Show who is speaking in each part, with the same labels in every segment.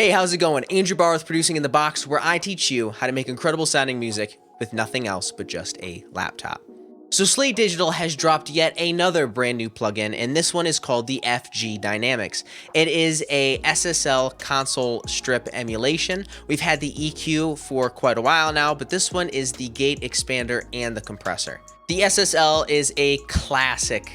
Speaker 1: Hey, how's it going? Andrew Barr with Producing in the Box, where I teach you how to make incredible sounding music with nothing else but just a laptop. So Slate Digital has dropped yet another brand new plugin, and this one is called the FG Dynamics. It is a SSL console strip emulation. We've had the EQ for quite a while now, but this one is the gate expander and the compressor. The SSL is a classic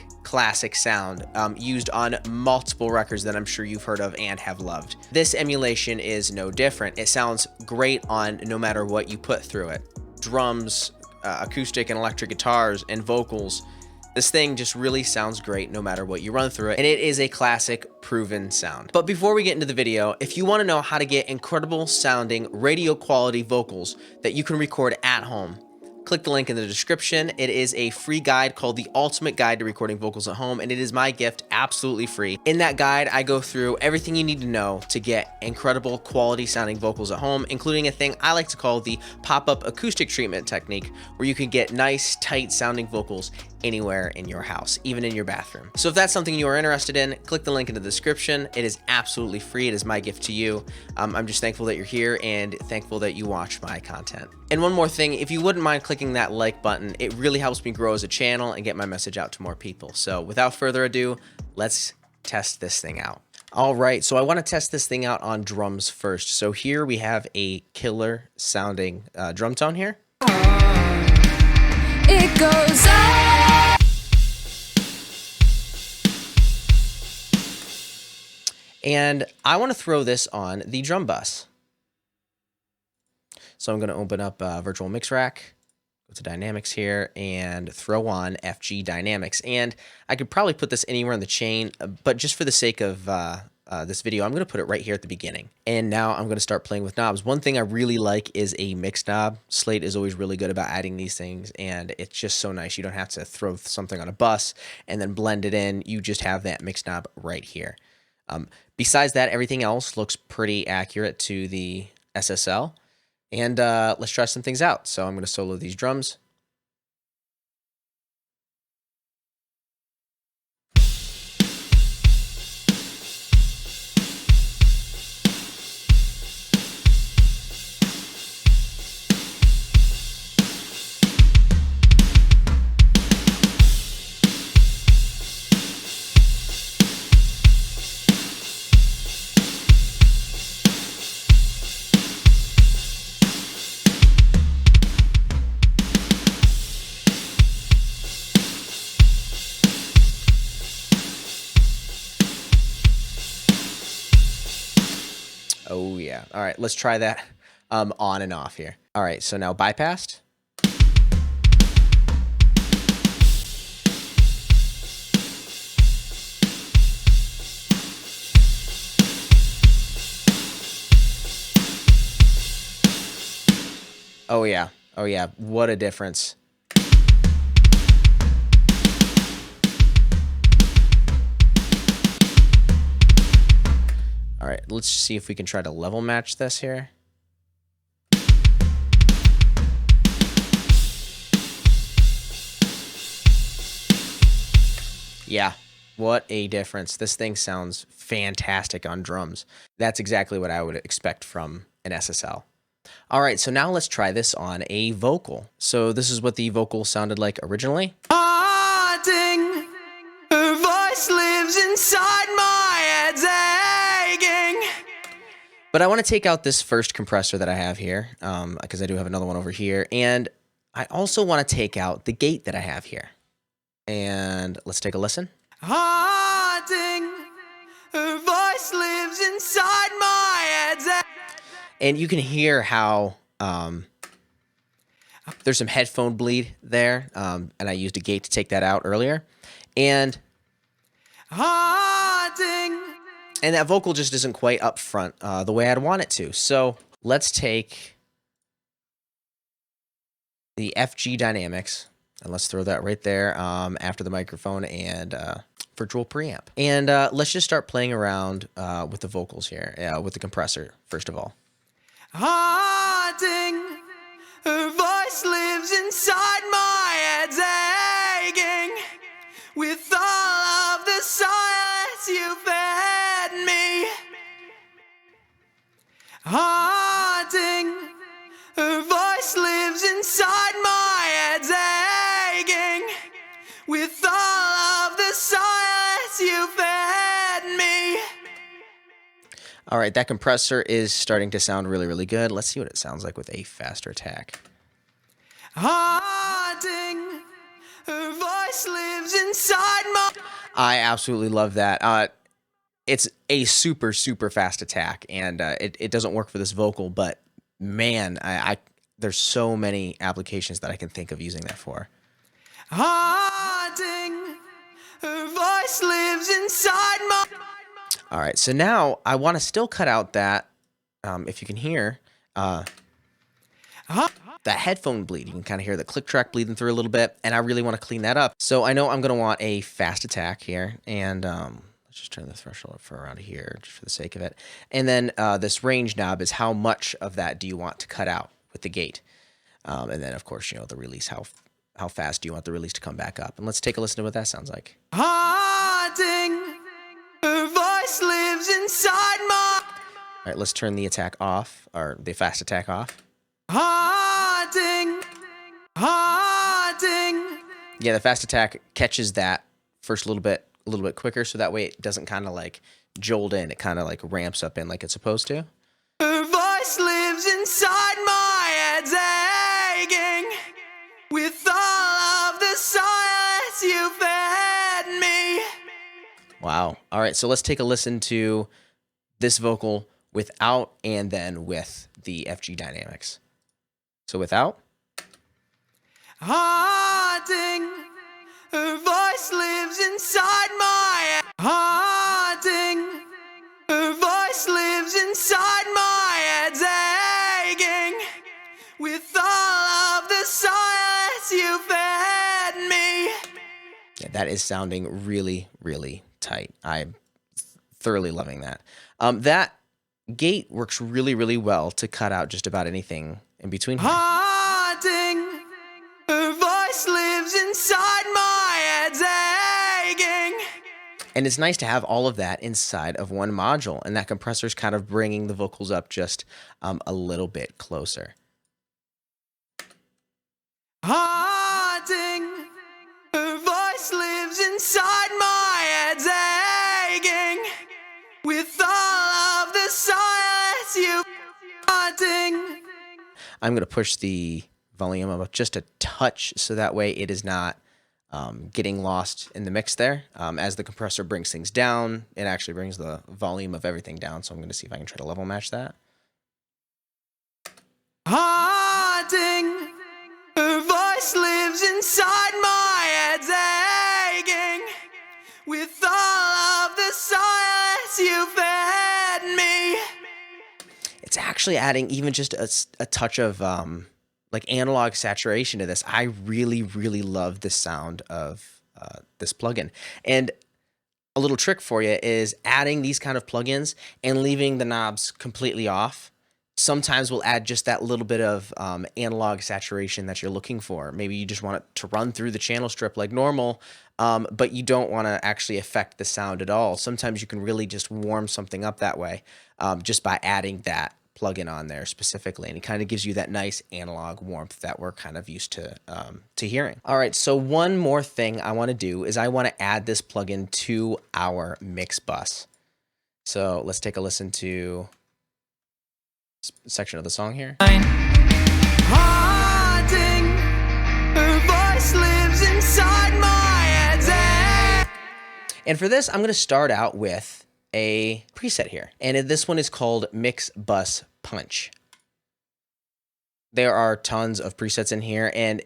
Speaker 1: sound used on multiple records that I'm sure you've heard of and have loved. This emulation is no different. It sounds great on no matter what you put through it. Drums, acoustic and electric guitars, and vocals. This thing just really sounds great no matter what you run through it, and it is a classic, proven sound. But before we get into the video, if you want to know how to get incredible sounding radio quality vocals that you can record at home, click the link in the description. It is a free guide called The Ultimate Guide to Recording Vocals at Home, and it is my gift, absolutely free. In that guide, I go through everything you need to know to get incredible quality sounding vocals at home, including a thing I like to call the pop-up acoustic treatment technique, where you can get nice, tight sounding vocals anywhere in your house, even in your bathroom. So if that's something you are interested in, click the link in the description. It is absolutely free. It is my gift to you. I'm just thankful that you're here and thankful that you watch my content. And one more thing, if you wouldn't mind clicking that like button, it really helps me grow as a channel and get my message out to more people. So without further ado, let's test this thing out. All right, so I want to test this thing out on drums first. So here we have a killer sounding drum tone here.
Speaker 2: It goes up.
Speaker 1: And I want to throw this on the drum bus. So I'm going to open up Virtual Mix Rack, go to Dynamics here, and throw on FG Dynamics. And I could probably put this anywhere in the chain, but just for the sake of this video, I'm going to put it right here at the beginning. And now I'm going to start playing with knobs. One thing I really like is a mix knob. Slate is always really good about adding these things, and it's just so nice. You don't have to throw something on a bus and then blend it in. You just have that mix knob right here. Besides that, everything else looks pretty accurate to the SSL. And let's try some things out. So I'm going to solo these drums. Oh yeah. All right, let's try that on and off here. All right, so now bypassed. Oh yeah. Oh yeah. What a difference. All right, let's see if we can try to level match this here. Yeah, what a difference. This thing sounds fantastic on drums. That's exactly what I would expect from an SSL. All right, so now let's try this on a vocal. So this is what the vocal sounded like originally.
Speaker 3: Haunting, her voice lives inside my head.
Speaker 1: But I want to take out this first compressor that I have here, because I do have another one over here. And I also want to take out the gate that I have here. And let's take a listen.
Speaker 3: Haunting, her voice lives inside my head.
Speaker 1: And you can hear how there's some headphone bleed there. And I used a gate to take that out earlier. And
Speaker 3: haunting.
Speaker 1: And that vocal just isn't quite up front the way I'd want it to. So let's take the FG Dynamics, and let's throw that right there after the microphone and virtual preamp. And let's just start playing around with the vocals here, with the compressor, first of all.
Speaker 3: Haunting, her voice lives inside my head, aching with all of the silence you fed me. haunting. Her voice lives inside my head's aching. With all of the silence you fed me.
Speaker 1: All right, that compressor is starting to sound really, really good. Let's see what it sounds like with a faster attack.
Speaker 3: Haunting. Her voice lives inside my...
Speaker 1: I absolutely love that. It's a super, super fast attack, and it doesn't work for this vocal, but man, there's so many applications that I can think of using that for.
Speaker 3: Haunting. Her voice lives inside my...
Speaker 1: All right, so now I want to still cut out that, if you can hear, that headphone bleed. You can kind of hear the click track bleeding through a little bit, and I really want to clean that up. So I know I'm going to want a fast attack here, and let's just turn the threshold up for around here, just for the sake of it. And then this range knob is how much of that do you want to cut out with the gate. And then, of course, you know, the release, how fast do you want the release to come back up. And let's take a listen to what that sounds like.
Speaker 3: Haunting. Her voice lives inside my...
Speaker 1: All right, let's turn the attack off, or the fast attack off.
Speaker 3: Haunting. Haunting.
Speaker 1: Yeah, the fast attack catches that first a little bit quicker, so that way it doesn't kind of like jolt in. It kind of like ramps up in like it's supposed to.
Speaker 3: Her voice lives inside my head's aching. With all of the silence you fed me.
Speaker 1: Wow. All right, so let's take a listen to this vocal without and then with the FG dynamics. So without.
Speaker 3: Haunting. Her voice lives inside my head. Haunting. Her voice lives inside my head's aching. With all of the silence you fed me.
Speaker 1: Yeah, that is sounding really, really tight. I'm thoroughly loving that. That gate works really, really well to cut out just about anything in between here.
Speaker 3: Haunting. Her voice lives inside my head's aching.
Speaker 1: And it's nice to have all of that inside of one module, and that compressor's kind of bringing the vocals up just a little bit closer.
Speaker 3: Haunting. Her voice lives inside my head's aching. With all of the silence you... Haunting.
Speaker 1: I'm going to push the volume up just a touch so that way it is not getting lost in the mix there. As the compressor brings things down, it actually brings the volume of everything down. So I'm going to see if I can try to level match that.
Speaker 3: Haunting. Her voice lives inside my head's aching. With all of the silence you fed me.
Speaker 1: It's actually adding even just a touch of like analog saturation to this. I really, really love the sound of this plugin. And a little trick for you is adding these kind of plugins and leaving the knobs completely off. Sometimes we'll add just that little bit of analog saturation that you're looking for. Maybe you just want it to run through the channel strip like normal, but you don't want to actually affect the sound at all. Sometimes you can really just warm something up that way just by adding that plugin on there specifically, and it kind of gives you that nice analog warmth that we're kind of used to hearing. All right, so one more thing I want to do is I want to add this plugin to our Mixbus. So let's take a listen to section of the song here.
Speaker 3: Haunting. Her voice lives inside my head.
Speaker 1: And for this, I'm going to start out with a preset here. And this one is called Mixbus Punch. There are tons of presets in here, and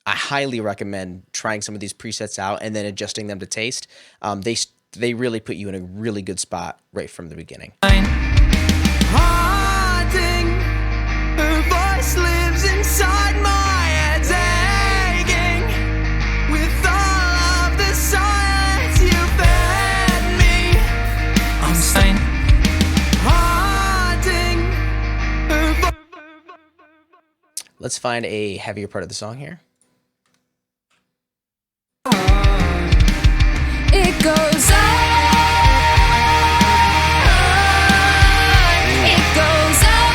Speaker 1: I highly recommend trying some of these presets out and then adjusting them to taste. They really put you in a really good spot right from the beginning.
Speaker 3: Haunting. Her voice lives inside my head's aching. With all of the silence you fed me. I'm saying. Haunting. Her
Speaker 1: Let's find a heavier part of the song here.
Speaker 2: It goes on. It goes on.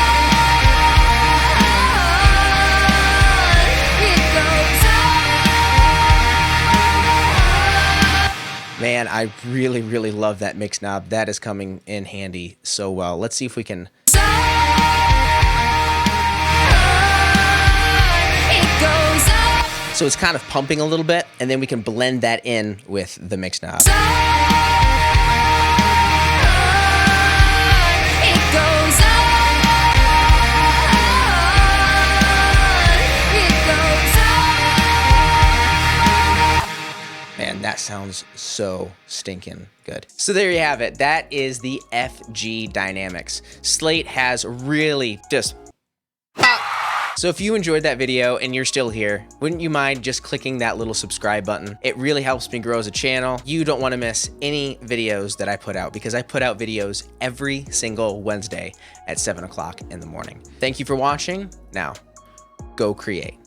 Speaker 1: Man, I really, really love that mix knob. That is coming in handy so well. Let's see if we can... So it's kind of pumping a little bit, and then we can blend that in with the mix knob. Man, that sounds so stinking good. So there you have it. That is the FG Dynamics. Slate has really just... So if you enjoyed that video and you're still here, wouldn't you mind just clicking that little subscribe button? It really helps me grow as a channel. You don't want to miss any videos that I put out because I put out videos every single Wednesday at 7 o'clock in the morning. Thank you for watching. Now, go create.